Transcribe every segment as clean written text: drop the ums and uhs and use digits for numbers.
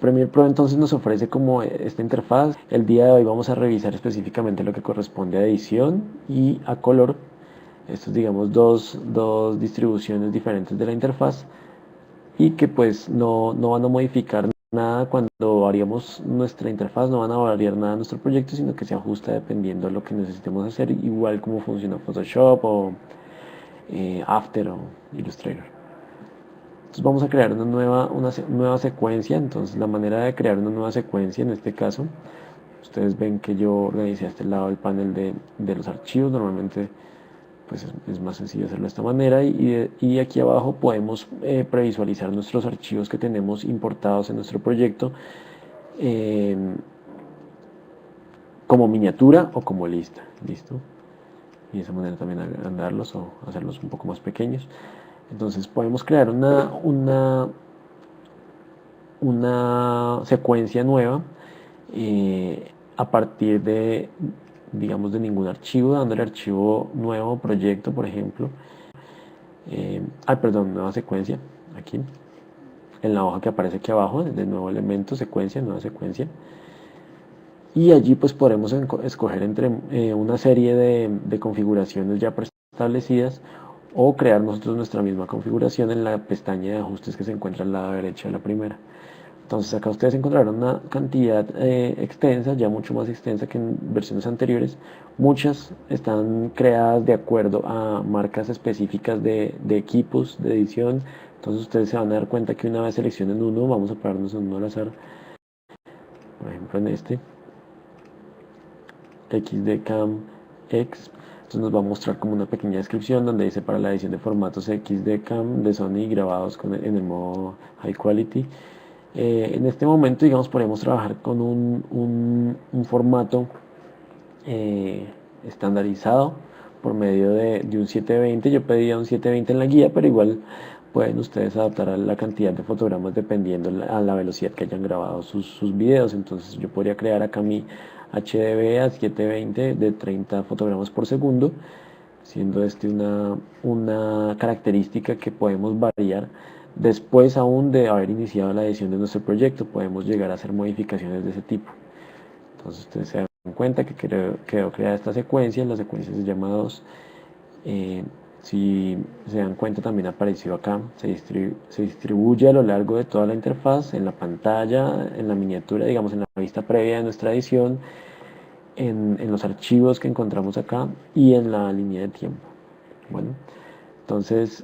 Premiere Pro entonces nos ofrece como esta interfaz. El día de hoy vamos a revisar específicamente lo que corresponde a edición y a color. Estos digamos dos distribuciones diferentes de la interfaz y que pues no van a modificar nada cuando variamos nuestra interfaz, no van a variar nada nuestro proyecto, sino que se ajusta dependiendo de lo que necesitemos hacer, igual como funciona Photoshop o After o Illustrator. Entonces vamos a crear una nueva secuencia. Entonces la manera de crear una nueva secuencia en este caso, ustedes ven que yo organicé a este lado el panel de los archivos. Normalmente pues es más sencillo hacerlo de esta manera y aquí abajo podemos previsualizar nuestros archivos que tenemos importados en nuestro proyecto eh, como miniatura o como lista. ¿Listo? Y de esa manera también agrandarlos o hacerlos un poco más pequeños. Entonces podemos crear una secuencia nueva a partir de, digamos, de ningún archivo, dándole archivo nuevo, proyecto, por ejemplo. Perdón, nueva secuencia, aquí, en la hoja que aparece aquí abajo, de nuevo elemento, secuencia, nueva secuencia. Y allí pues podremos escoger entre una serie de configuraciones ya preestablecidas o crear nosotros nuestra misma configuración en la pestaña de ajustes que se encuentra al lado derecho de la primera. Entonces acá ustedes encontrarán una cantidad extensa, ya mucho más extensa que en versiones anteriores. Muchas están creadas de acuerdo a marcas específicas de equipos de edición. Entonces ustedes se van a dar cuenta que una vez seleccionen uno, vamos a pararnos en uno al azar, por ejemplo en este, XDCAM X. Entonces nos va a mostrar como una pequeña descripción donde dice para la edición de formatos XDCAM de Sony grabados en el modo High Quality. En este momento, digamos, podemos trabajar con un formato estandarizado por medio de un 720. Yo pedía un 720 en la guía, pero igual pueden ustedes adaptar a la cantidad de fotogramas dependiendo a la velocidad que hayan grabado sus videos. Entonces yo podría crear acá mi HDV a 720 de 30 fotogramas por segundo, siendo este una característica que podemos variar. Después aún de haber iniciado la edición de nuestro proyecto, podemos llegar a hacer modificaciones de ese tipo. Entonces ustedes se dan cuenta que quedó creada esta secuencia, la secuencia se llama 2. Si se dan cuenta también apareció acá, se distribuye a lo largo de toda la interfaz, en la pantalla, en la miniatura, digamos en la vista previa de nuestra edición, en los archivos que encontramos acá y en la línea de tiempo. Bueno, entonces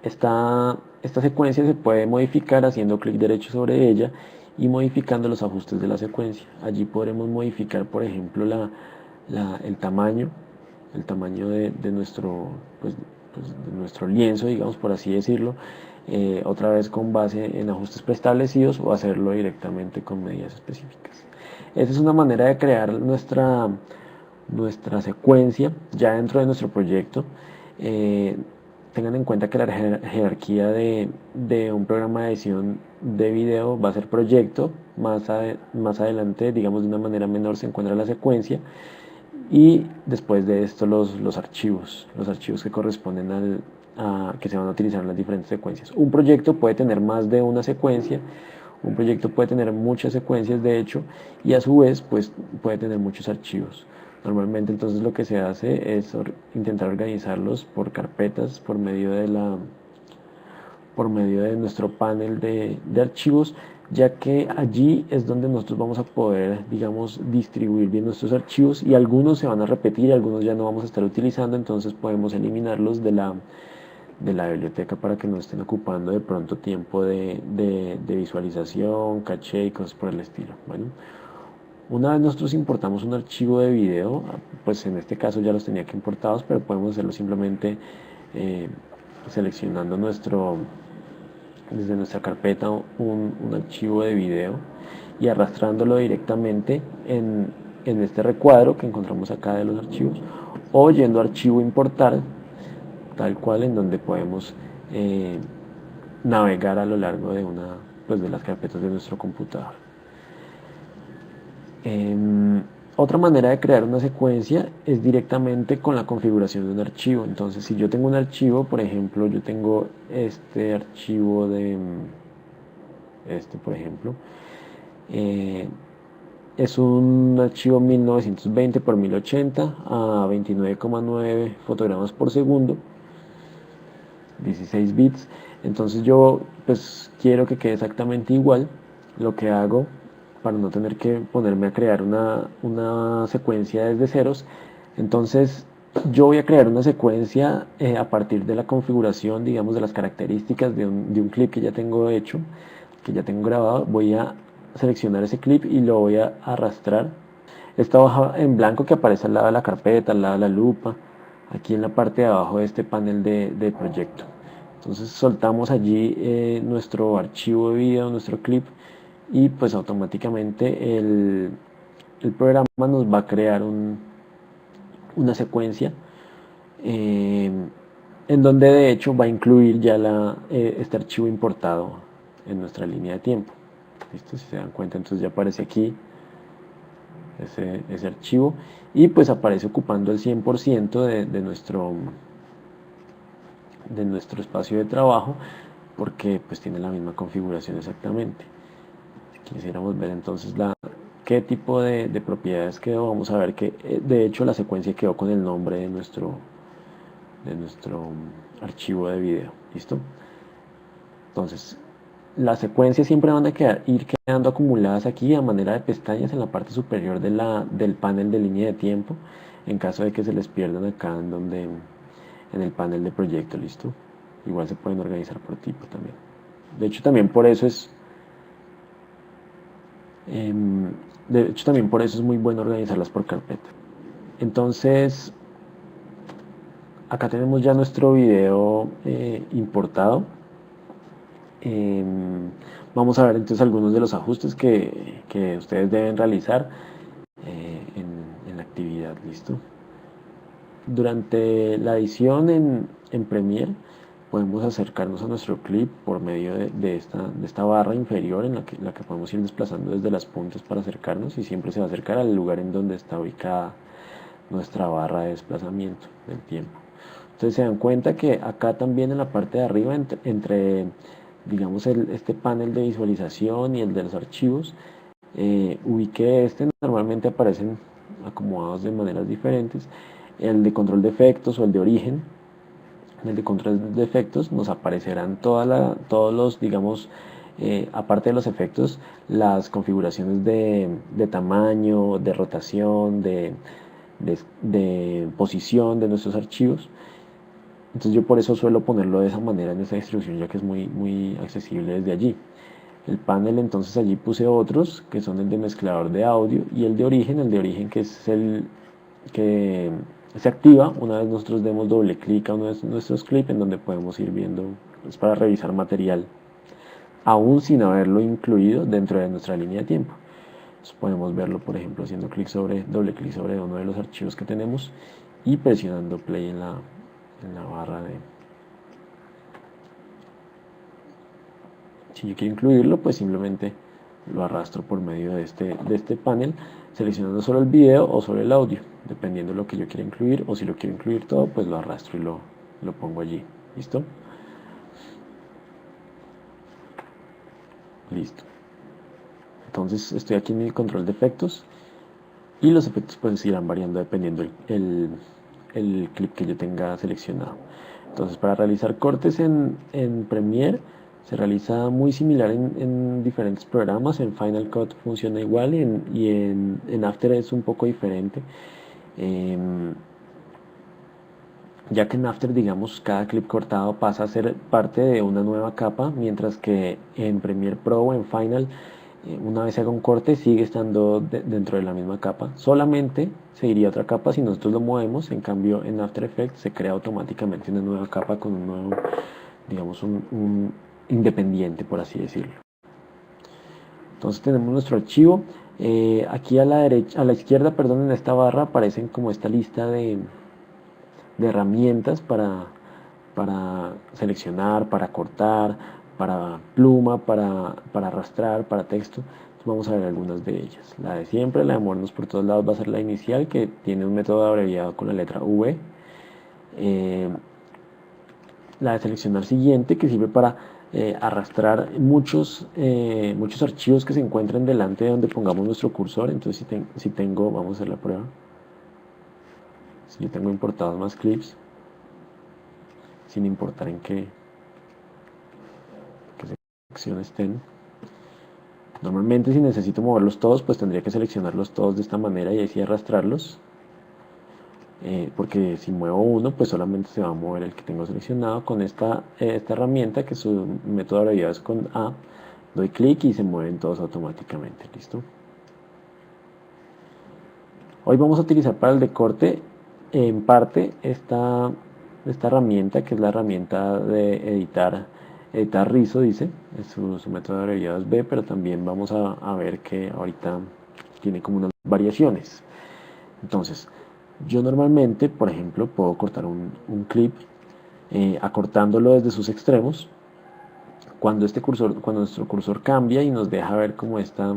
esta secuencia se puede modificar haciendo clic derecho sobre ella y modificando los ajustes de la secuencia. Allí podremos modificar, por ejemplo, el tamaño de nuestro lienzo, digamos por así decirlo, otra vez con base en ajustes preestablecidos o hacerlo directamente con medidas específicas. Esa es una manera de crear nuestra secuencia ya dentro de nuestro proyecto. Tengan en cuenta que la jerarquía de un programa de edición de video va a ser proyecto, más adelante, digamos de una manera menor, se encuentra la secuencia y después de esto los archivos que corresponden que se van a utilizar en las diferentes secuencias. Un proyecto puede tener más de una secuencia, un proyecto puede tener muchas secuencias de hecho y a su vez pues, puede tener muchos archivos. Normalmente entonces lo que se hace es intentar organizarlos por carpetas por medio de nuestro panel de archivos, ya que allí es donde nosotros vamos a poder, digamos, distribuir bien nuestros archivos y algunos se van a repetir, algunos ya no vamos a estar utilizando, entonces podemos eliminarlos de la biblioteca para que no estén ocupando de pronto tiempo de visualización, caché y cosas por el estilo. Bueno, una vez nosotros importamos un archivo de video, pues en este caso ya los tenía que importados, pero podemos hacerlo simplemente seleccionando desde nuestra carpeta un archivo de video y arrastrándolo directamente en este recuadro que encontramos acá de los archivos o yendo a archivo importar, tal cual, en donde podemos navegar a lo largo de las carpetas de nuestro computador. Otra manera de crear una secuencia es directamente con la configuración de un archivo. Entonces, si yo tengo un archivo, por ejemplo, yo tengo este archivo de por ejemplo, eh, es un archivo 1920 por 1080 a 29,9 fotogramas por segundo, 16 bits. Entonces yo pues quiero que quede exactamente igual. Lo que hago para no tener que ponerme a crear una secuencia desde ceros, entonces yo voy a crear una secuencia a partir de la configuración, digamos, de las características de un clip que ya tengo hecho, que ya tengo grabado. Voy a seleccionar ese clip y lo voy a arrastrar. Esta hoja en blanco que aparece al lado de la carpeta, al lado de la lupa, aquí en la parte de abajo de este panel de proyecto. Entonces soltamos allí nuestro archivo de video, nuestro clip, y pues automáticamente el programa nos va a crear una secuencia eh, en donde de hecho va a incluir ya este archivo importado en nuestra línea de tiempo. ¿Listo? Si se dan cuenta, entonces ya aparece aquí ese archivo y pues aparece ocupando el 100% de nuestro espacio de trabajo, porque pues tiene la misma configuración exactamente. Quisiéramos ver entonces qué tipo de propiedades quedó. Vamos a ver que de hecho la secuencia quedó con el nombre de nuestro archivo de video. ¿Listo? Entonces las secuencias siempre van a ir quedando acumuladas aquí a manera de pestañas en la parte superior del panel de línea de tiempo, en caso de que se les pierdan acá en el panel de proyecto. ¿Listo? Igual se pueden organizar por tipo también. De hecho también por eso es muy bueno organizarlas por carpeta. Entonces acá tenemos ya nuestro video importado. Vamos a ver entonces algunos de los ajustes que ustedes deben realizar en la actividad. ¿Listo? Durante la edición en Premiere podemos acercarnos a nuestro clip por medio de esta barra inferior en la que podemos ir desplazando desde las puntas para acercarnos, y siempre se va a acercar al lugar en donde está ubicada nuestra barra de desplazamiento del tiempo. Entonces se dan cuenta que acá también en la parte de arriba, entre digamos este panel de visualización y el de los archivos, ubiqué normalmente aparecen acomodados de maneras diferentes. El de control de efectos o el de origen. En el de control de efectos nos aparecerán todos los, digamos, aparte de los efectos, las configuraciones de tamaño, de rotación, de posición de nuestros archivos. Entonces yo por eso suelo ponerlo de esa manera en esta distribución, ya que es muy accesible desde allí. El panel, entonces allí puse otros, que son el de mezclador de audio y el de origen que es el que se activa una vez nosotros demos doble clic a uno de nuestros clips, en donde podemos ir viendo, es para revisar material, aún sin haberlo incluido dentro de nuestra línea de tiempo. Entonces podemos verlo, por ejemplo, haciendo doble clic sobre uno de los archivos que tenemos y presionando play en la barra de... Si yo quiero incluirlo, pues simplemente lo arrastro por medio de este panel, seleccionando solo el video o solo el audio, dependiendo de lo que yo quiera incluir, o si lo quiero incluir todo, pues lo arrastro y lo pongo allí. ¿Listo? Listo. Entonces estoy aquí en mi control de efectos y los efectos pues irán variando dependiendo el clip que yo tenga seleccionado. Entonces para realizar cortes en Premiere se realiza muy similar en diferentes programas. En Final Cut funciona igual y en After es un poco diferente, ya que en After, digamos, cada clip cortado pasa a ser parte de una nueva capa, mientras que en Premiere Pro o en Final, una vez se haga un corte, sigue estando dentro de la misma capa. Solamente se iría otra capa si nosotros lo movemos. En cambio, en After Effects se crea automáticamente una nueva capa con un nuevo, digamos, un independiente, por así decirlo. Entonces tenemos nuestro archivo. Aquí a la izquierda, perdón, en esta barra aparecen como esta lista de herramientas para seleccionar, para cortar, para pluma, para arrastrar, para texto. vamos a ver algunas de ellas. La de siempre, la de movernos por todos lados, va a ser la inicial, que tiene un método abreviado con la letra V. La de seleccionar siguiente, que sirve para arrastrar muchos archivos que se encuentren delante de donde pongamos nuestro cursor. Entonces si tengo, vamos a hacer la prueba, si yo tengo importados más clips, sin importar en qué sección estén, normalmente si necesito moverlos todos, pues tendría que seleccionarlos todos de esta manera y así arrastrarlos. Porque si muevo uno, pues solamente se va a mover el que tengo seleccionado. Con esta herramienta, que su método abreviado es con A, doy clic y se mueven todos automáticamente. ¿Listo? Hoy vamos a utilizar para el decorte en parte esta herramienta, que es la herramienta de editar rizo, dice. Su método abreviado es B, pero también vamos a ver que ahorita tiene como unas variaciones. Entonces, yo normalmente, por ejemplo, puedo cortar un clip acortándolo desde sus extremos. Cuando nuestro cursor cambia y nos deja ver como esta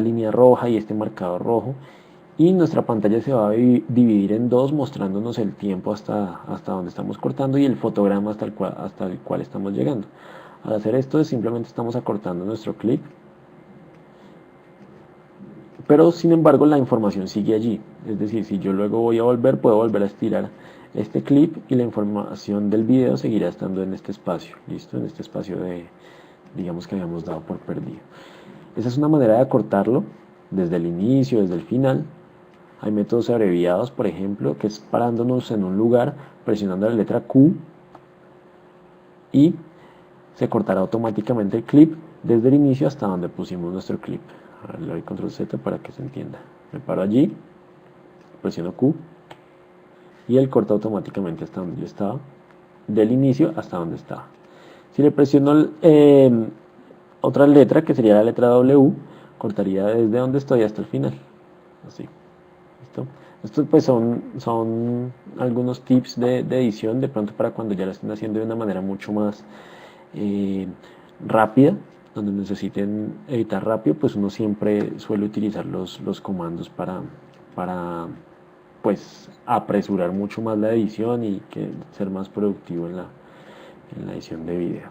línea roja y este marcador rojo, y nuestra pantalla se va a dividir en dos, mostrándonos el tiempo hasta donde estamos cortando y el fotograma hasta el cual estamos llegando. Al hacer esto, simplemente estamos acortando nuestro clip, pero sin embargo la información sigue allí. Es decir, si yo luego voy a volver, puedo volver a estirar este clip y la información del video seguirá estando en este espacio. ¿Listo? En este espacio digamos, que habíamos dado por perdido. Esa es una manera de acortarlo desde el inicio, desde el final. Hay métodos abreviados, por ejemplo, que es parándonos en un lugar, presionando la letra Q, y se cortará automáticamente el clip desde el inicio hasta donde pusimos nuestro clip. Ahora le doy control Z para que se entienda. Me paro allí, presiono Q y él corta automáticamente hasta donde yo estaba, del inicio hasta donde estaba. Si le presiono otra letra, que sería la letra W, cortaría desde donde estoy hasta el final. Así. ¿Listo? Estos pues son algunos tips de edición, de pronto para cuando ya lo estén haciendo de una manera mucho más rápida, donde necesiten editar rápido, pues uno siempre suele utilizar los comandos para pues apresurar mucho más la edición y ser más productivo en la edición de video.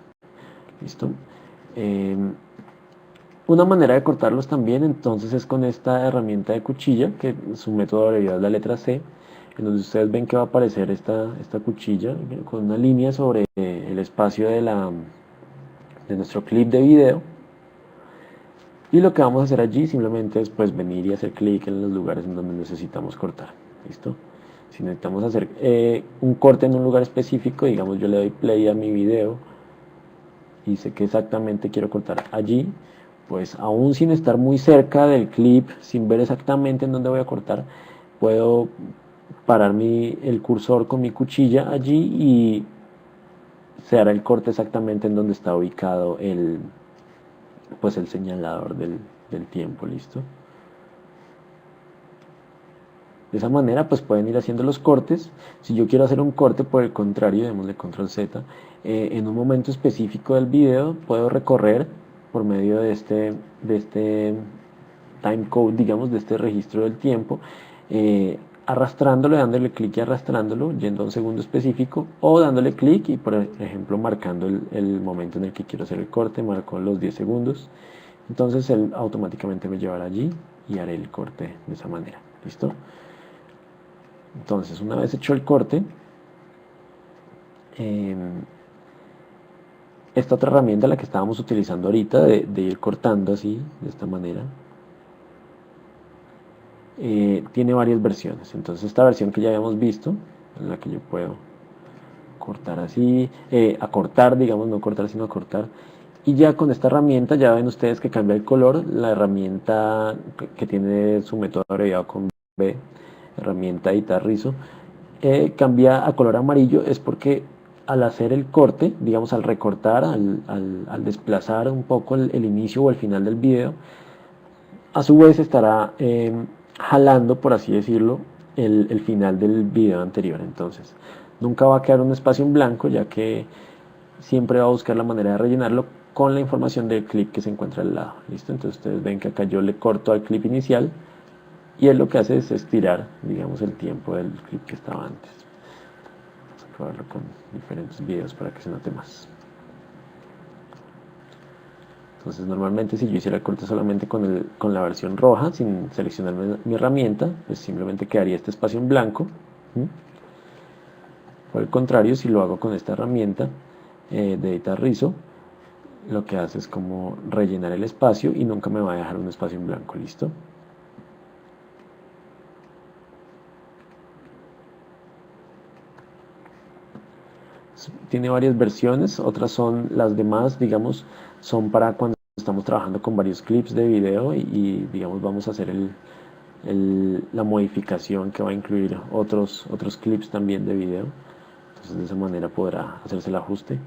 ¿Listo? Una manera de cortarlos también entonces es con esta herramienta de cuchilla, que su método abreviado es la letra C, en donde ustedes ven que va a aparecer esta cuchilla con una línea sobre el espacio de nuestro clip de video. Y lo que vamos a hacer allí simplemente es pues venir y hacer clic en los lugares en donde necesitamos cortar. ¿Listo? Si necesitamos hacer un corte en un lugar específico, digamos yo le doy play a mi video y sé que exactamente quiero cortar allí, pues aún sin estar muy cerca del clip, sin ver exactamente en dónde voy a cortar, puedo parar el cursor con mi cuchilla allí y se hará el corte exactamente en donde está ubicado el señalador del tiempo. ¿Listo? De esa manera pues pueden ir haciendo los cortes. Si yo quiero hacer un corte, por el contrario, démosle control Z, en un momento específico del video puedo recorrer por medio de este timecode, digamos, de este registro del tiempo, arrastrándolo, dándole clic y arrastrándolo, yendo a un segundo específico, o dándole clic y por ejemplo marcando el momento en el que quiero hacer el corte, marco los 10 segundos, entonces él automáticamente me llevará allí y haré el corte de esa manera. ¿Listo? Entonces, una vez hecho el corte, esta otra herramienta, la que estábamos utilizando ahorita, de ir cortando así, de esta manera, tiene varias versiones. Entonces, esta versión que ya habíamos visto, en la que yo puedo cortar así, acortar, digamos, no cortar sino acortar, y ya con esta herramienta ya ven ustedes que cambia el color. La herramienta que tiene su método abreviado con B, herramienta editar rizo, cambia a color amarillo, es porque al hacer el corte, digamos al recortar, al desplazar un poco el inicio o el final del video, a su vez estará jalando, por así decirlo, el final del video anterior. Entonces nunca va a quedar un espacio en blanco, ya que siempre va a buscar la manera de rellenarlo con la información del clip que se encuentra al lado. ¿Listo? Entonces ustedes ven que acá yo le corto al clip inicial y él lo que hace es estirar, digamos, el tiempo del clip que estaba antes. Vamos a probarlo con diferentes videos para que se note más. Entonces normalmente si yo hiciera el corte solamente con la versión roja, sin seleccionar mi herramienta, pues simplemente quedaría este espacio en blanco. Por el contrario, si lo hago con esta herramienta de editar rizo, lo que hace es como rellenar el espacio y nunca me va a dejar un espacio en blanco. ¿Listo? Tiene varias versiones, otras son las demás, digamos, son para cuando estamos trabajando con varios clips de video y digamos vamos a hacer la modificación que va a incluir otros clips también de video. Entonces de esa manera podrá hacerse el ajuste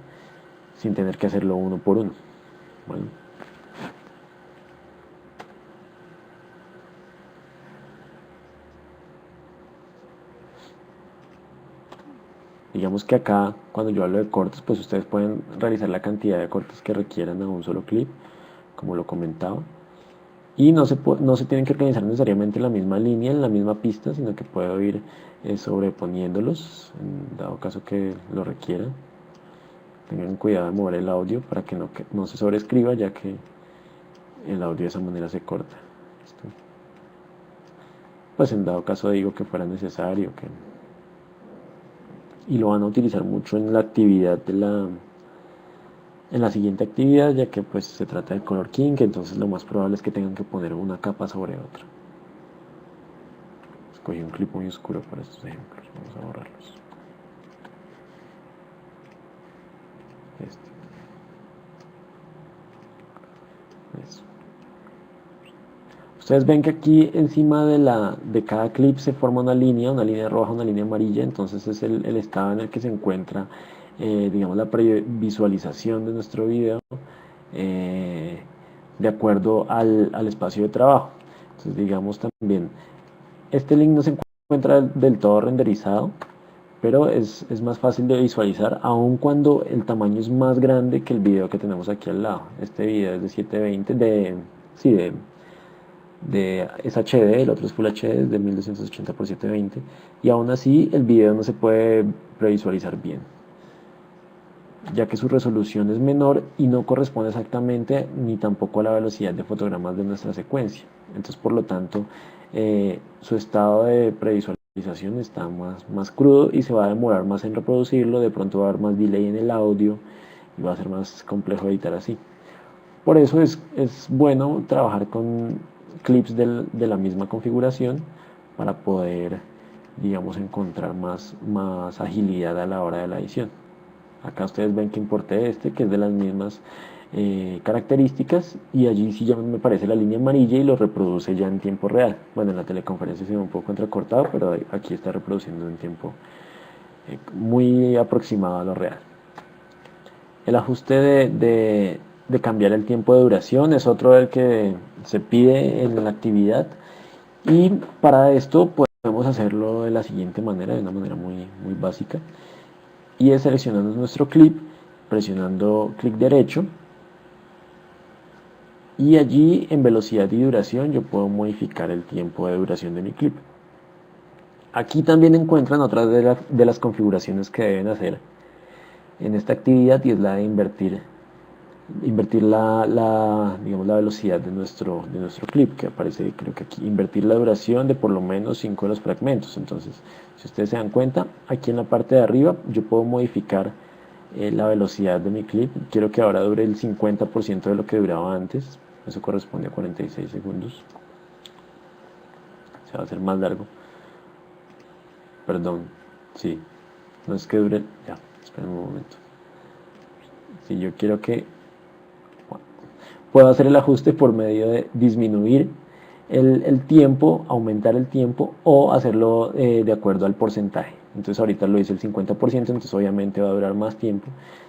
sin tener que hacerlo uno por uno. ¿Vale? Digamos que acá, cuando yo hablo de cortes, pues ustedes pueden realizar la cantidad de cortes que requieran a un solo clip, como lo comentaba. Y no se tienen que organizar necesariamente en la misma línea, en la misma pista, sino que puedo ir sobreponiéndolos, en dado caso que lo requieran. Tengan cuidado de mover el audio para que no se sobreescriba, ya que el audio de esa manera se corta. ¿Listo? Pues en dado caso digo que fuera necesario, y lo van a utilizar mucho en la actividad en la siguiente actividad, ya que pues se trata de color kink, entonces lo más probable es que tengan que poner una capa sobre otra. Escogí un clip muy oscuro para estos ejemplos, vamos a borrarlos. Eso. Ustedes ven que aquí encima de cada clip se forma una línea roja, una línea amarilla, entonces es el estado en el que se encuentra, digamos, la previsualización de nuestro video de acuerdo al espacio de trabajo. Entonces, digamos también, este link no se encuentra del todo renderizado, pero es más fácil de visualizar, aun cuando el tamaño es más grande que el video que tenemos aquí al lado. Este video es de 720, es HD, el otro es Full HD, es de 1280 por 720, y aún así el video no se puede previsualizar bien, ya que su resolución es menor y no corresponde exactamente ni tampoco a la velocidad de fotogramas de nuestra secuencia. Entonces, por lo tanto, su estado de previsualización está más crudo y se va a demorar más en reproducirlo, de pronto va a haber más delay en el audio y va a ser más complejo editar así. Por eso es bueno trabajar con clips de la misma configuración para poder, digamos, encontrar más agilidad a la hora de la edición. Acá ustedes ven que importé que es de las mismas características, y allí sí ya me aparece la línea amarilla y lo reproduce ya en tiempo real. Bueno, en la teleconferencia se ve un poco entrecortado, pero aquí está reproduciendo en tiempo muy aproximado a lo real. El ajuste de cambiar el tiempo de duración es otro del que se pide en la actividad, y para esto podemos hacerlo de la siguiente manera, de una manera muy básica, y es seleccionando nuestro clip, presionando clic derecho, y allí en velocidad y duración yo puedo modificar el tiempo de duración de mi clip. Aquí también encuentran otras de las configuraciones que deben hacer en esta actividad, y es la de invertir digamos, la velocidad de nuestro clip, que aparece, creo que aquí, invertir la duración de por lo menos 5 de los fragmentos. Entonces, si ustedes se dan cuenta, aquí en la parte de arriba yo puedo modificar la velocidad de mi clip. Quiero que ahora dure el 50% de lo que duraba antes, eso corresponde a 46 segundos. Se va a hacer más largo, perdón, sí, no es que dure, ya, esperen un momento. Si yo quiero que puedo hacer el ajuste por medio de disminuir el tiempo, aumentar el tiempo, o hacerlo de acuerdo al porcentaje. Entonces ahorita lo hice el 50%, entonces obviamente va a durar más tiempo.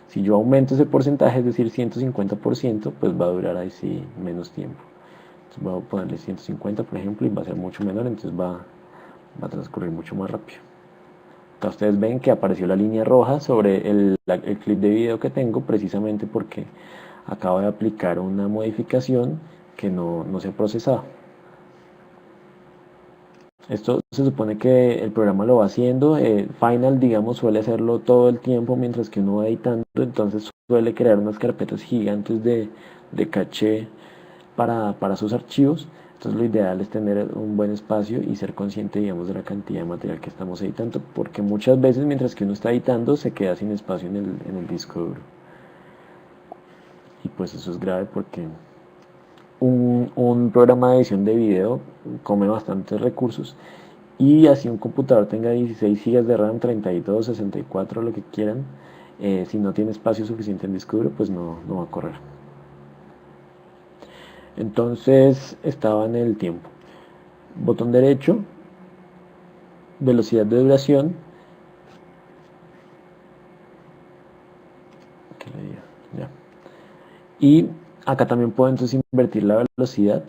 Si yo aumento ese porcentaje, es decir 150%, pues va a durar ahí sí menos tiempo. Entonces voy a ponerle 150, por ejemplo, y va a ser mucho menor, entonces va a transcurrir mucho más rápido. Acá ustedes ven que apareció la línea roja sobre el clip de video que tengo, precisamente porque acabo de aplicar una modificación que no se ha procesado. Esto se supone que el programa lo va haciendo, Final, digamos, suele hacerlo todo el tiempo mientras que uno va editando, entonces suele crear unas carpetas gigantes de caché para sus archivos. Entonces lo ideal es tener un buen espacio y ser consciente, digamos, de la cantidad de material que estamos editando, porque muchas veces mientras que uno está editando se queda sin espacio en el disco duro. Y pues eso es grave porque un programa de edición de video come bastantes recursos, y así un computador tenga 16 GB de RAM, 32, 64, lo que quieran, si no tiene espacio suficiente en disco duro, pues no va a correr. Entonces estaba en el tiempo. Botón derecho, velocidad de duración. ¿Qué le digo? Ya. Y acá también puedo entonces invertir la velocidad,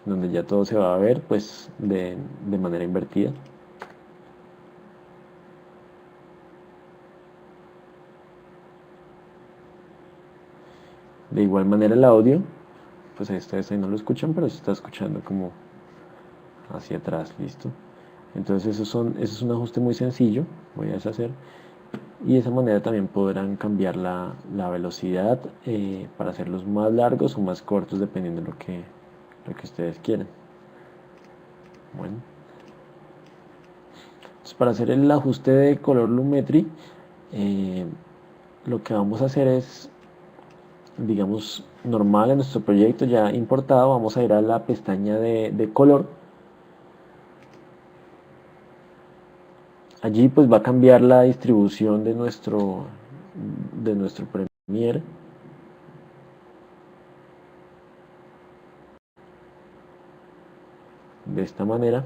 donde ya todo se va a ver pues de manera invertida. De igual manera el audio, pues ustedes ahí no lo escuchan, pero se está escuchando como hacia atrás, listo. Entonces eso es un ajuste muy sencillo, voy a deshacer, y de esa manera también podrán cambiar la velocidad para hacerlos más largos o más cortos dependiendo de lo que ustedes quieran. Bueno, entonces para hacer el ajuste de color Lumetri, lo que vamos a hacer es, digamos, normal en nuestro proyecto ya importado, vamos a ir a la pestaña de color. Allí pues va a cambiar la distribución de nuestro Premiere. De esta manera.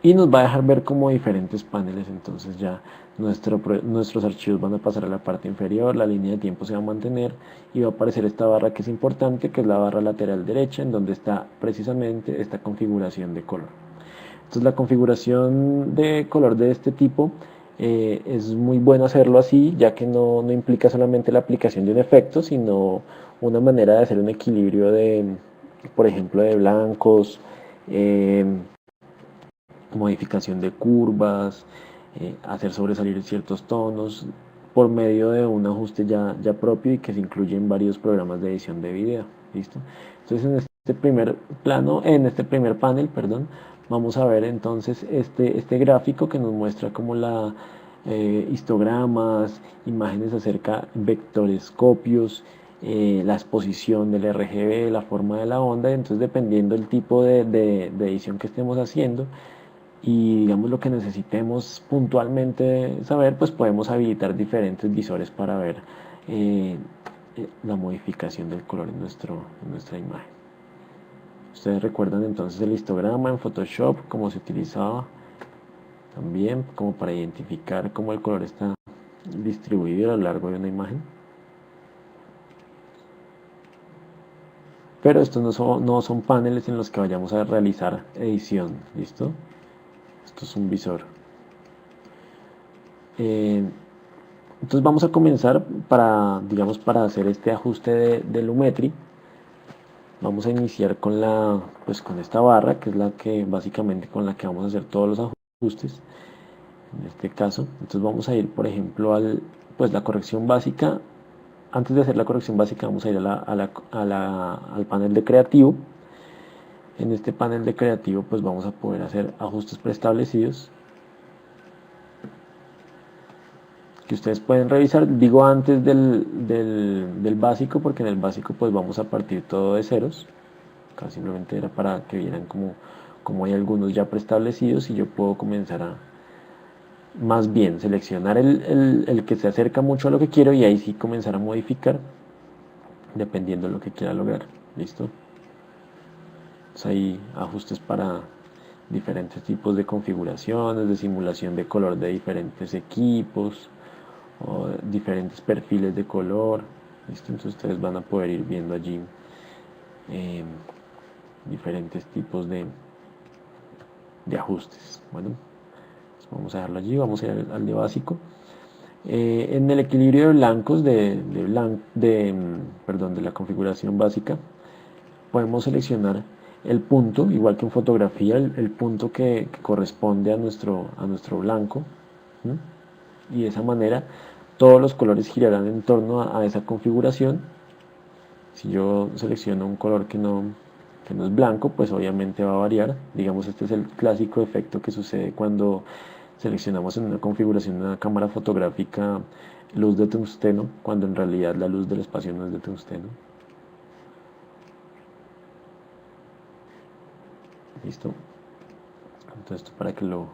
Y nos va a dejar ver como diferentes paneles, entonces ya nuestros archivos van a pasar a la parte inferior, la línea de tiempo se va a mantener y va a aparecer esta barra que es importante, que es la barra lateral derecha, en donde está precisamente esta configuración de color. Entonces la configuración de color de este tipo es muy bueno hacerlo así, ya que no implica solamente la aplicación de un efecto, sino una manera de hacer un equilibrio de, por ejemplo, de blancos, eh, modificación de curvas, hacer sobresalir ciertos tonos por medio de un ajuste ya propio y que se incluye en varios programas de edición de video. ¿Listo? Entonces en este primer panel, perdón, vamos a ver entonces este gráfico que nos muestra como histogramas, imágenes acerca vectorescopios, la exposición del RGB, la forma de la onda. Entonces dependiendo del tipo de edición que estemos haciendo y digamos lo que necesitemos puntualmente saber, pues podemos habilitar diferentes visores para ver la modificación del color en nuestra imagen. Ustedes recuerdan entonces el histograma en Photoshop, cómo se utilizaba también como para identificar cómo el color está distribuido a lo largo de una imagen. Pero estos no son paneles en los que vayamos a realizar edición, ¿listo? Esto es un visor. Entonces vamos a comenzar digamos, para hacer este ajuste de Lumetri. Vamos a iniciar con esta barra, que es la que básicamente con la que vamos a hacer todos los ajustes. En este caso, entonces vamos a ir, por ejemplo, pues la corrección básica. Antes de hacer la corrección básica, vamos a ir al panel de creativo. En este panel de creativo, pues vamos a poder hacer ajustes preestablecidos, que ustedes pueden revisar, digo antes del básico, porque en el básico pues vamos a partir todo de ceros. Acá simplemente era para que vieran como hay algunos ya preestablecidos y yo puedo comenzar a más bien seleccionar el que se acerca mucho a lo que quiero y ahí sí comenzar a modificar dependiendo de lo que quiera lograr. ¿Listo? Entonces hay ajustes para diferentes tipos de configuraciones, de simulación de color de diferentes equipos, o diferentes perfiles de color. ¿Listo? Entonces ustedes van a poder ir viendo allí diferentes tipos de ajustes. Bueno, Vamos a dejarlo allí, vamos a ir al de básico. En el equilibrio de blancos de la configuración básica, podemos seleccionar el punto, igual que en fotografía, el punto que corresponde a nuestro blanco, ¿sí? Y de esa manera todos los colores girarán en torno a esa configuración. Si yo selecciono un color que no es blanco, pues obviamente va a variar. Digamos, este es el clásico efecto que sucede cuando seleccionamos en una configuración de una cámara fotográfica luz de tungsteno, cuando en realidad la luz del espacio no es de tungsteno. Listo. Entonces esto para que lo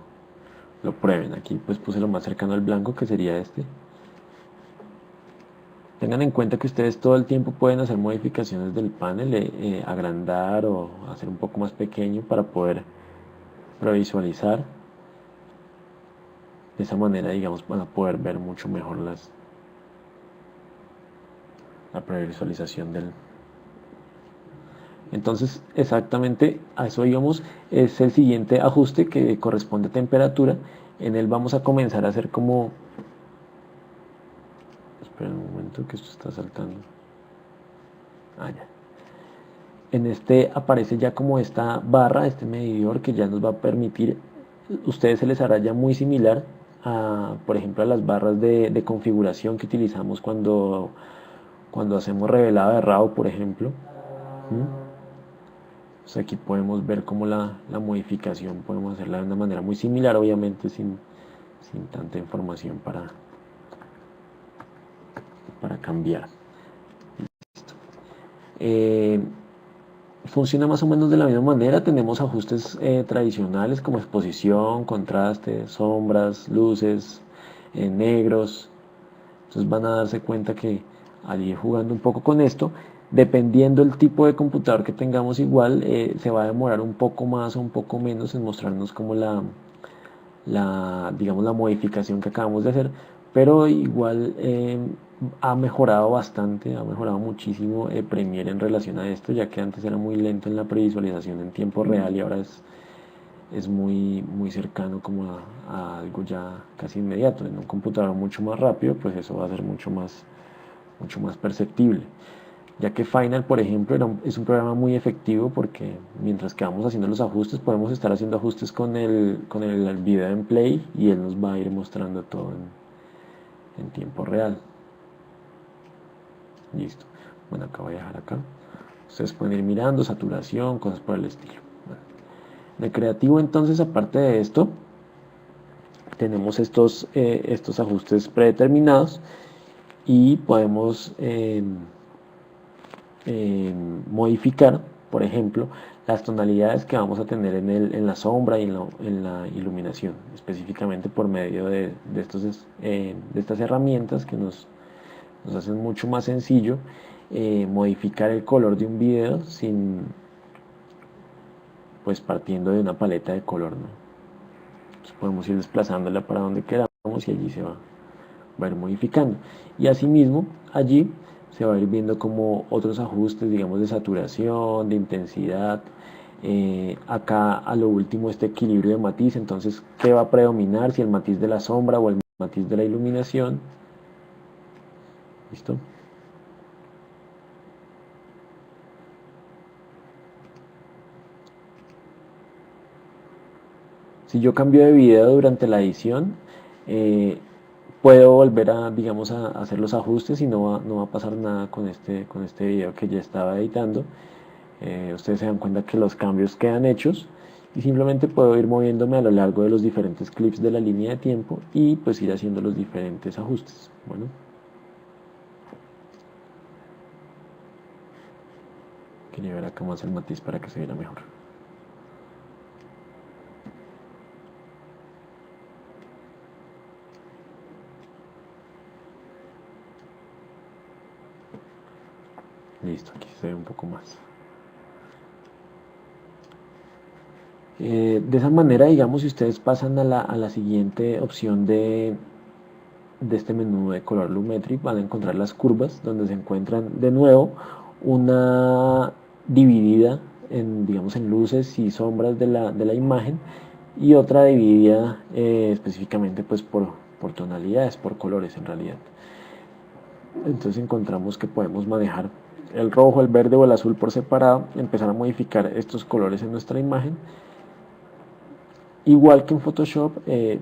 prueben. Aquí pues puse lo más cercano al blanco, que sería este. Tengan en cuenta que ustedes todo el tiempo pueden hacer modificaciones del panel, agrandar o hacer un poco más pequeño para poder previsualizar. De esa manera, digamos, van a poder ver mucho mejor la previsualización del... Entonces, exactamente a eso íbamos. Es el siguiente ajuste que corresponde a temperatura. En él vamos a comenzar a hacer como... Esperen un momento que esto está saltando. Ah, ya. En este aparece ya como esta barra, este medidor que ya nos va a permitir, ustedes se les hará ya muy similar a, por ejemplo, a las barras de configuración que utilizamos cuando hacemos revelado de RAW, por ejemplo. Pues aquí podemos ver cómo la modificación podemos hacerla de una manera muy similar, obviamente sin tanta información para cambiar. Listo. Funciona más o menos de la misma manera. Tenemos ajustes tradicionales como exposición, contraste, sombras, luces, negros. Entonces van a darse cuenta que al ir jugando un poco con esto, dependiendo el tipo de computador que tengamos igual, se va a demorar un poco más o un poco menos en mostrarnos como digamos, la modificación que acabamos de hacer, pero igual ha mejorado bastante, ha mejorado muchísimo Premiere en relación a esto, ya que antes era muy lento en la previsualización en tiempo real y ahora es muy cercano como a algo ya casi inmediato. En un computador mucho más rápido, pues eso va a ser mucho más perceptible. Ya que Final, por ejemplo, es un programa muy efectivo porque mientras que vamos haciendo los ajustes, podemos estar haciendo ajustes con el video en play y él nos va a ir mostrando todo en tiempo real. Listo. Bueno, acá voy a dejar acá. Ustedes pueden ir mirando, saturación, cosas por el estilo. Bueno, de creativo, entonces, aparte de esto, tenemos estos ajustes predeterminados y podemos modificar, por ejemplo, las tonalidades que vamos a tener en la sombra y en la iluminación, específicamente por medio de estas herramientas que nos hacen mucho más sencillo modificar el color de un video pues partiendo de una paleta de color, ¿no? Entonces podemos ir desplazándola para donde queramos y allí se va a ir modificando. Y asimismo, allí se va a ir viendo como otros ajustes, digamos, de saturación, de intensidad. Acá a lo último este equilibrio de matiz, entonces, ¿qué va a predominar? Si el matiz de la sombra o el matiz de la iluminación. ¿Listo? Si yo cambio de video durante la edición, puedo volver a, digamos, a hacer los ajustes y no va a pasar nada con este video que ya estaba editando. Ustedes se dan cuenta que los cambios quedan hechos y simplemente puedo ir moviéndome a lo largo de los diferentes clips de la línea de tiempo y pues ir haciendo los diferentes ajustes. Bueno, quería ver acá más el matiz para que se viera mejor. Listo, aquí se ve un poco más. De esa manera, digamos, si ustedes pasan a la siguiente opción de este menú de color Lumetri, van a encontrar las curvas donde se encuentran de nuevo una dividida en, digamos, en luces y sombras de la imagen y otra dividida específicamente pues por tonalidades, por colores en realidad. Entonces encontramos que podemos manejar el rojo, el verde o el azul por separado, empezar a modificar estos colores en nuestra imagen, igual que en Photoshop,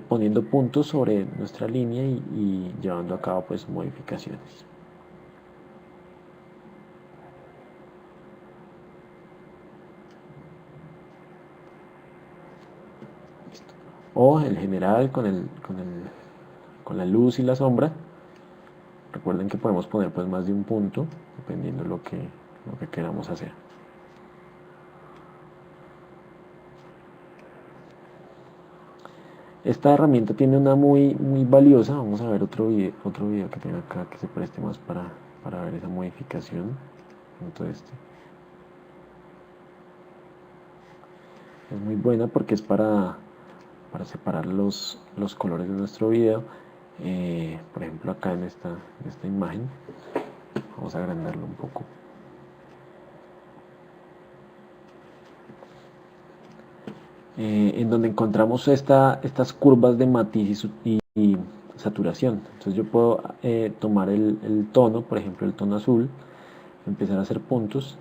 poniendo puntos sobre nuestra línea y llevando a cabo pues modificaciones. O el general con la luz y la sombra. Recuerden que podemos poner pues más de un punto dependiendo de lo que queramos hacer. Esta herramienta tiene una muy valiosa. Vamos a ver otro video que tenga acá que se preste más para ver esa modificación. Es muy buena porque es para separar los colores de nuestro video. Por ejemplo acá en esta imagen vamos a agrandarlo un poco. En donde encontramos estas curvas de matiz y saturación. Entonces yo puedo tomar el tono, por ejemplo el tono azul, empezar a hacer puntos.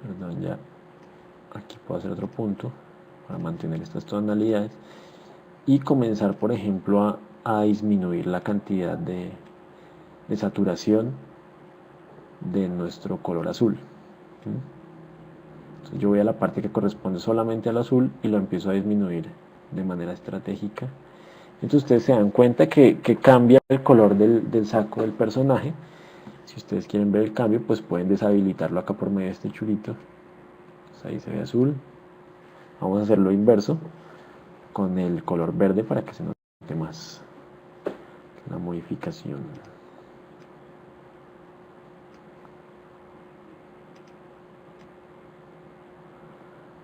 Perdón, ya aquí puedo hacer otro punto para mantener estas tonalidades y comenzar, por ejemplo, a disminuir la cantidad de saturación de nuestro color azul. Entonces yo voy a la parte que corresponde solamente al azul y lo empiezo a disminuir de manera estratégica. Entonces ustedes se dan cuenta que cambia el color del saco del personaje. Si ustedes quieren ver el cambio, pues pueden deshabilitarlo acá por medio de este churito. Entonces ahí se ve azul. Vamos a hacerlo inverso con el color verde para que se note más la modificación.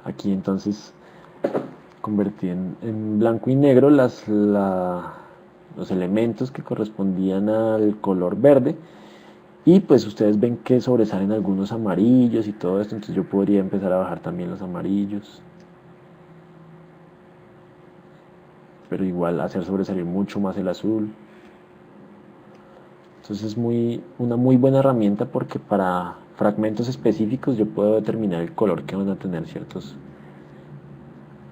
Aquí entonces convertí en blanco y negro los elementos que correspondían al color verde, y pues ustedes ven que sobresalen algunos amarillos y todo esto. Entonces yo podría empezar a bajar también los amarillos, pero igual hacer sobresalir mucho más el azul. Entonces es una muy buena herramienta porque para fragmentos específicos yo puedo determinar el color que van a tener ciertos.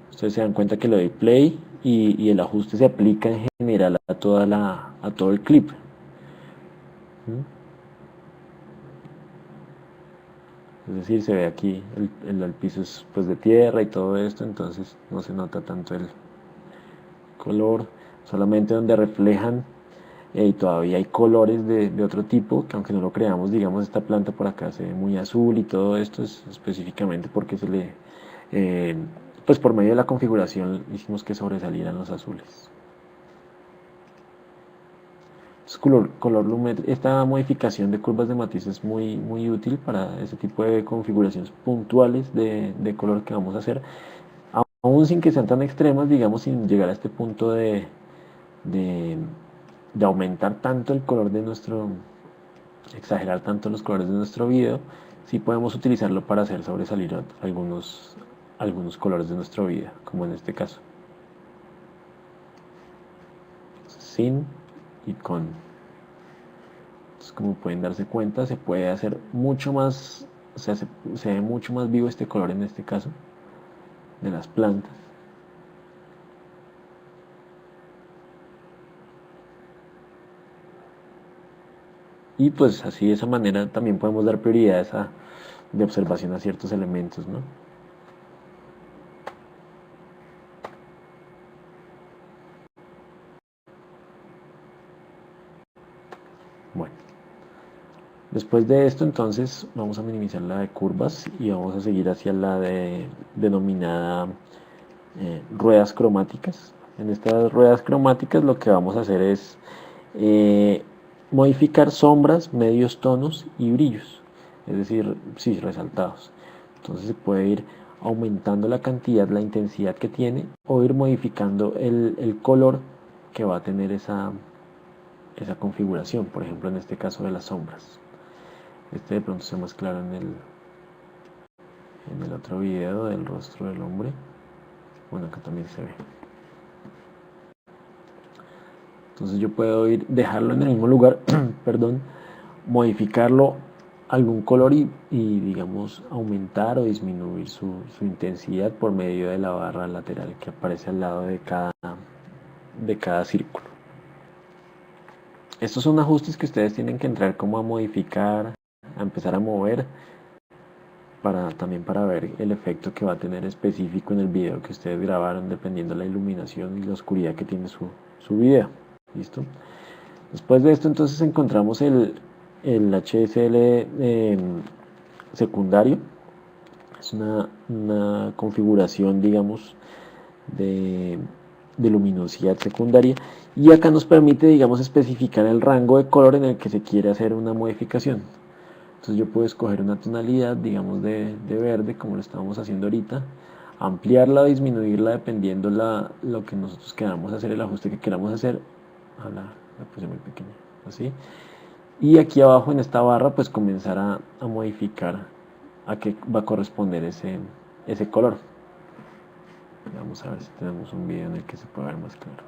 Ustedes se dan cuenta que le doy play y el ajuste se aplica en general a todo el clip. Es decir, se ve aquí el piso es pues de tierra y todo esto, entonces no se nota tanto el color, solamente donde reflejan y todavía hay colores de otro tipo, que aunque no lo creamos, digamos esta planta por acá se ve muy azul y todo esto es específicamente porque pues por medio de la configuración hicimos que sobresalieran los azules. Esta modificación de curvas de matiz es muy útil para ese tipo de configuraciones puntuales de color que vamos a hacer, aún sin que sean tan extremas, digamos, sin llegar a este punto de aumentar tanto el color exagerar tanto los colores de nuestro video. Sí podemos utilizarlo para hacer sobresalir algunos colores de nuestro video, como en este caso, sin y con. Entonces, como pueden darse cuenta, se puede hacer mucho más, o sea, se ve mucho más vivo este color en este caso de las plantas. Y pues así, de esa manera también podemos dar prioridades de observación a ciertos elementos, ¿no? Bueno, después de esto entonces vamos a minimizar la de curvas y vamos a seguir hacia la denominada ruedas cromáticas. En estas ruedas cromáticas lo que vamos a hacer es modificar sombras, medios tonos y brillos, es decir, sí, resaltados. Entonces se puede ir aumentando la cantidad, la intensidad que tiene, o ir modificando el color que va a tener esa configuración, por ejemplo en este caso de las sombras. De pronto sea más claro en el otro video del rostro del hombre. Bueno, acá también se ve. Entonces yo puedo dejarlo en el mismo lugar, perdón, modificarlo algún color y digamos aumentar o disminuir su intensidad por medio de la barra lateral que aparece al lado de cada círculo. Estos son ajustes que ustedes tienen que entrar como a modificar, a empezar a mover también para ver el efecto que va a tener específico en el video que ustedes grabaron dependiendo de la iluminación y la oscuridad que tiene su video. ¿Listo? Después de esto entonces encontramos el HSL secundario. Es una configuración, digamos, de luminosidad secundaria, y acá nos permite, digamos, especificar el rango de color en el que se quiere hacer una modificación. Entonces yo puedo escoger una tonalidad, digamos, de verde, como lo estábamos haciendo ahorita, ampliarla o disminuirla dependiendo lo que nosotros queramos hacer, el ajuste que queramos hacer. La puse muy pequeña, así. Y aquí abajo en esta barra pues comenzar a modificar a qué va a corresponder ese color. Vamos a ver si tenemos un video en el que se pueda ver más claro.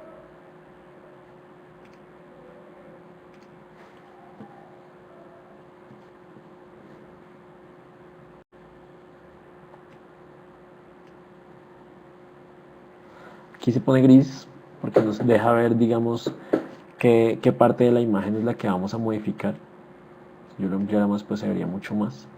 Aquí se pone gris porque nos deja ver, digamos, qué parte de la imagen es la que vamos a modificar. Si yo lo ampliara más, pues se vería mucho más.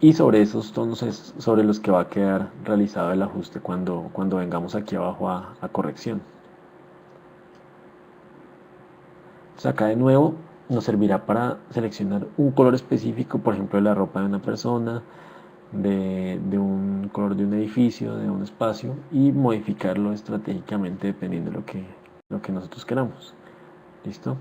Y sobre esos tonos es sobre los que va a quedar realizado el ajuste cuando vengamos aquí abajo a corrección. Entonces acá de nuevo nos servirá para seleccionar un color específico, por ejemplo de la ropa de una persona, de un color de un edificio, de un espacio, y modificarlo estratégicamente dependiendo de lo que nosotros queramos. ¿Listo?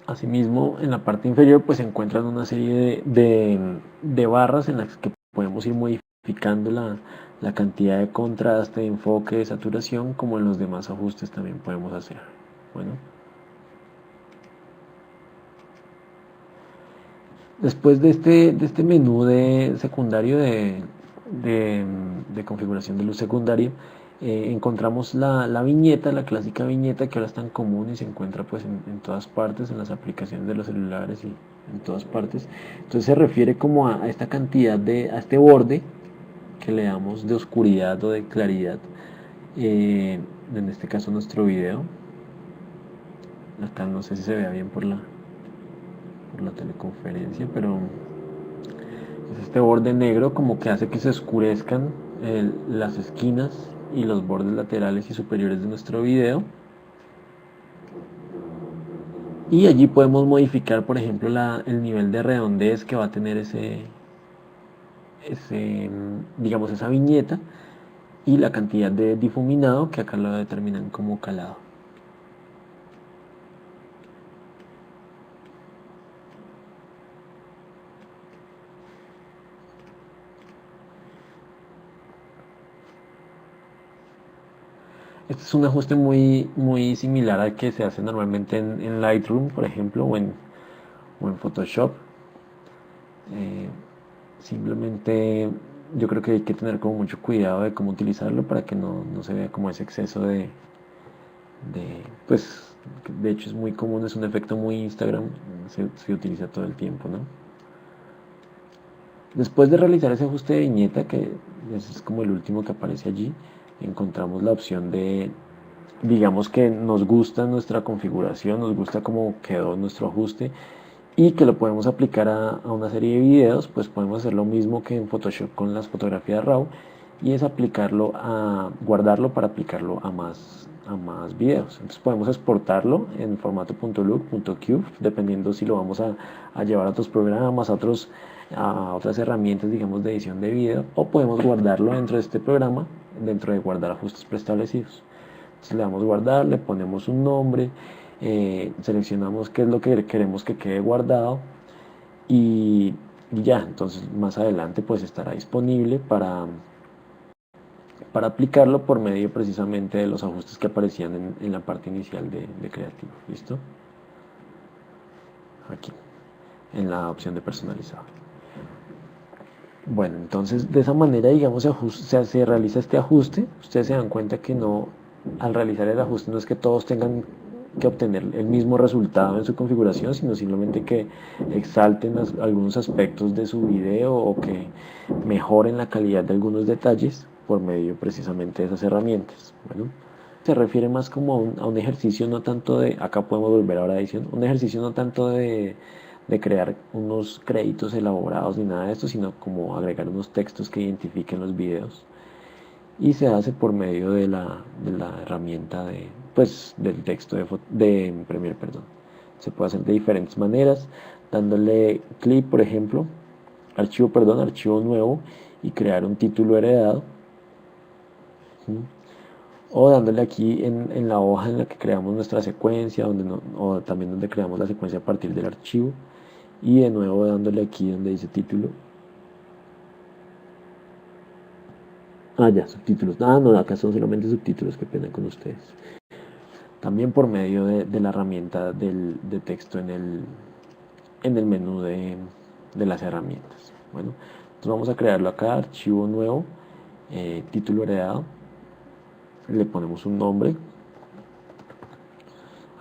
Asimismo, en la parte inferior pues se encuentran una serie de barras en las que podemos ir modificando la cantidad de contraste, de enfoque, de saturación, como en los demás ajustes también podemos hacer. Bueno, después de este menú de secundario de configuración de luz secundaria, encontramos la viñeta, la clásica viñeta que ahora es tan común y se encuentra pues en todas partes, en las aplicaciones de los celulares y en todas partes. Entonces se refiere como a esta cantidad a este borde que le damos de oscuridad o de claridad, en este caso nuestro video. Acá no sé si se vea bien por la teleconferencia, pero es este borde negro como que hace que se oscurezcan las esquinas y los bordes laterales y superiores de nuestro video. Y allí podemos modificar, por ejemplo, el nivel de redondez que va a tener digamos, esa viñeta, y la cantidad de difuminado, que acá lo determinan como calado. Este es un ajuste muy similar al que se hace normalmente en Lightroom, por ejemplo, o en Photoshop. Simplemente yo creo que hay que tener como mucho cuidado de cómo utilizarlo para que no se vea como ese exceso pues, de hecho es muy común, es un efecto muy Instagram, se utiliza todo el tiempo, ¿no? Después de realizar ese ajuste de viñeta, que es como el último que aparece allí, encontramos la opción de, digamos que nos gusta nuestra configuración, nos gusta cómo quedó nuestro ajuste y que lo podemos aplicar a una serie de videos. Pues podemos hacer lo mismo que en Photoshop con las fotografías RAW, y es guardarlo para aplicarlo a más videos. Entonces podemos exportarlo en formato .look, .cube, dependiendo si lo vamos a llevar a otros programas, a otras herramientas, digamos, de edición de video, o podemos guardarlo dentro de este programa, dentro de guardar ajustes preestablecidos. Entonces le damos guardar, le ponemos un nombre, seleccionamos qué es lo que queremos que quede guardado, y ya, entonces más adelante pues estará disponible para aplicarlo por medio precisamente de los ajustes que aparecían en la parte inicial de Creativo. ¿Listo? aquí, en la opción de personalizado. Bueno, entonces de esa manera, digamos, se realiza este ajuste. Ustedes se dan cuenta que no, al realizar el ajuste no es que todos tengan que obtener el mismo resultado en su configuración, sino simplemente que exalten algunos aspectos de su video o que mejoren la calidad de algunos detalles por medio precisamente de esas herramientas. Bueno, se refiere más como a un ejercicio no tanto de, acá podemos volver ahora a edición, un ejercicio no tanto de crear unos créditos elaborados ni nada de esto, sino como agregar unos textos que identifiquen los videos. Y se hace por medio de la herramienta del texto de Premiere, perdón. Se puede hacer de diferentes maneras, dándole clic, por ejemplo, archivo nuevo y crear un título heredado. O dándole aquí en la hoja en la que creamos nuestra secuencia, o también donde creamos la secuencia a partir del archivo. Y de nuevo dándole aquí donde dice título. Ya, subtítulos. No, acá son solamente subtítulos, qué pena con ustedes. También por medio de la herramienta de texto en el menú de las herramientas. Bueno, entonces vamos a crearlo acá, archivo nuevo, título heredado. Le ponemos un nombre.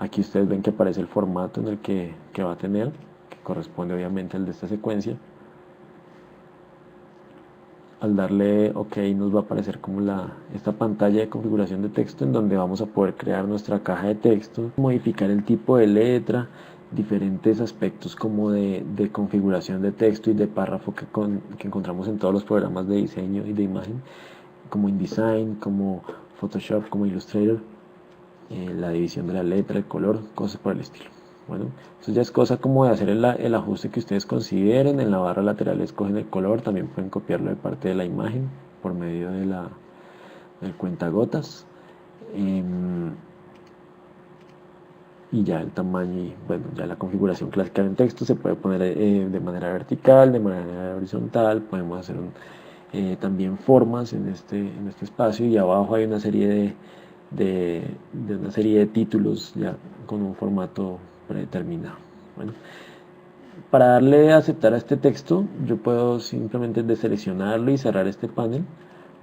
Aquí ustedes ven que aparece el formato en el que va a tener, que corresponde obviamente al de esta secuencia. Al darle OK nos va a aparecer como esta pantalla de configuración de texto en donde vamos a poder crear nuestra caja de texto, modificar el tipo de letra, diferentes aspectos como de configuración de texto y de párrafo que encontramos en todos los programas de diseño y de imagen, como InDesign, como Photoshop, como Illustrator, la división de la letra, el color, cosas por el estilo. Bueno, eso ya es cosa como de hacer el ajuste que ustedes consideren. En la barra lateral escogen el color, también pueden copiarlo de parte de la imagen por medio del cuentagotas. Y ya el tamaño y bueno, ya la configuración clásica en texto se puede poner de manera vertical, de manera horizontal. Podemos hacer también formas en este espacio, y abajo hay una serie una serie de títulos ya con un formato predeterminado. Bueno, para darle a aceptar a este texto, yo puedo simplemente deseleccionarlo y cerrar este panel,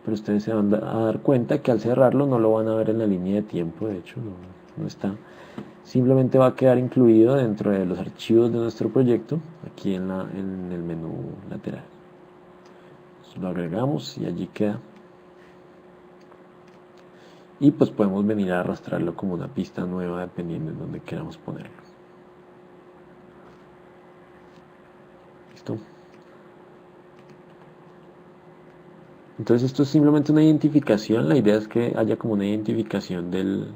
pero ustedes se van a dar cuenta que al cerrarlo no lo van a ver en la línea de tiempo. De hecho no está, simplemente va a quedar incluido dentro de los archivos de nuestro proyecto, aquí en el menú lateral. Lo agregamos y allí queda. Y pues podemos venir a arrastrarlo como una pista nueva dependiendo de donde queramos ponerlo. ¿Listo? Entonces esto es simplemente una identificación. La idea es que haya como una identificación del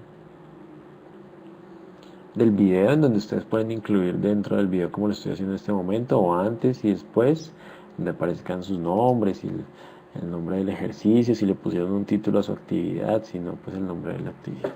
video, en donde ustedes pueden incluir dentro del video, como lo estoy haciendo en este momento, o antes y después, donde aparezcan sus nombres y el nombre del ejercicio, si le pusieron un título a su actividad, si no, pues el nombre de la actividad.